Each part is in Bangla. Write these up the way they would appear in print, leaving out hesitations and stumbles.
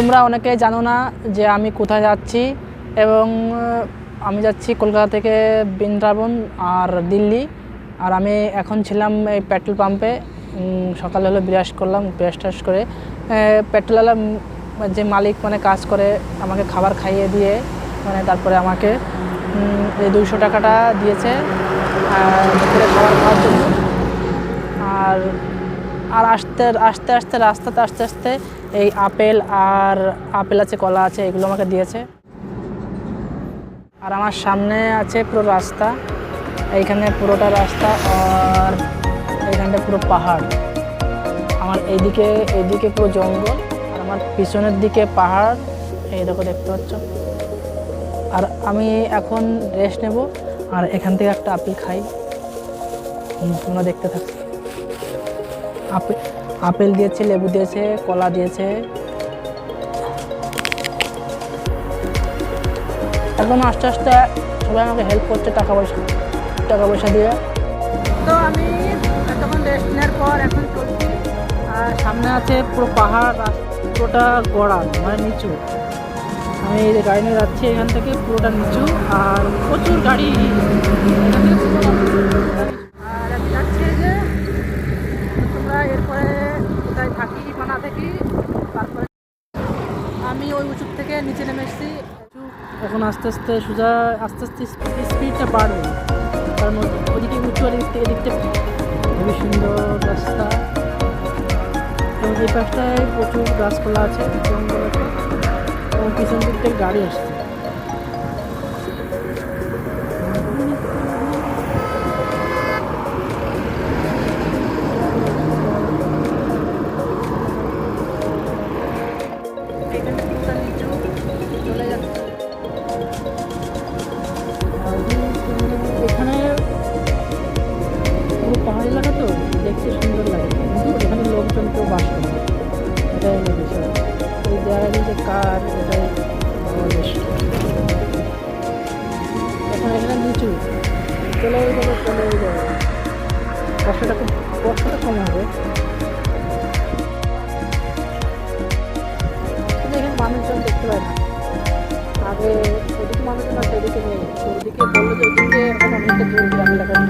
তোমরা অনেকে জানো না যে আমি কোথায় যাচ্ছি, এবং আমি যাচ্ছি কলকাতা থেকে বৃন্দাবন আর দিল্লি। আর আমি এখন ছিলাম এই পেট্রোল পাম্পে। সকালে হলো ব্রাশ করলাম, ব্রাশ টাশ করে পেট্রোলওয়ালা যে মালিক মানে কাজ করে আমাকে খাবার খাইয়ে দিয়ে মানে তারপরে আমাকে এই 200 টাকাটা দিয়েছে দুপুরে খাবার খাওয়ার জন্য। আর আর আস্তে আস্তে রাস্তাতে আস্তে আস্তে এই আপেল আছে, কলা আছে, এগুলো আমাকে দিয়েছে। আর আমার সামনে আছে পুরো রাস্তা, এইখানে পুরোটা রাস্তা, আর এইখানটা পুরো পাহাড়। আমার এইদিকে পুরো জঙ্গল, আর আমার পিছনের দিকে পাহাড়, এই দেখো দেখতে পাচ্ছ। আর আমি এখন রেস্ট নেব, আর এখান থেকে একটা আপেল খাই, তোমরা দেখতে থাকো। আপেল দিয়েছে, লেবু দিয়েছে, কলা দিয়েছে। একদম আস্তে আস্তে সবাই আমাকে হেল্প করছে টাকা পয়সা দিয়ে। তো আমি তখন রেস্ট নেওয়ার পর এখন চলছি, আর সামনে আছে পুরো পাহাড়, পুরোটা গড়া মানে নিচু। আমি এই যে গাড়ি নিয়ে যাচ্ছি, এখান থেকে পুরোটা নিচু, আর প্রচুর গাড়ি। আর আমি যাচ্ছি যে তোমরা এরপরে কোথায় থাকি বা না থাকি, তারপরে আমি ওই উঁচু থেকে নিচে নেমে এসেছি। এখন আস্তে আস্তে স্পিডটা বাড়বে, কারণ ওদিকে উঁচু, আর এদিকটা খুবই সুন্দর রাস্তা, এবং এই পাশটায় প্রচুর গাছপালা আছে, জঙ্গল আছে, এবং পিছন দিক থেকে গাড়ি আসছে। এখানে পুরো পাহাড় এলাকা তো দেখতে সুন্দর লাগে, কিন্তু এখানে লোকজন কেউ বাস করে, এটাই হলো বিষয়। এই জায়গায় যে কার, এটাই বিষয়। এখানে নিচু চলে যাবে, কষ্টটা কম হবে। এখানে মানুষজন দেখতে পায় না, আগে ওদিকে মানুষজন আছে, এদিকে নেই। ওদিকে বললো যে ওদিকে এখন অনেকটা দূর গ্রাম এলাকায়।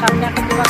সামনে একটা দোকান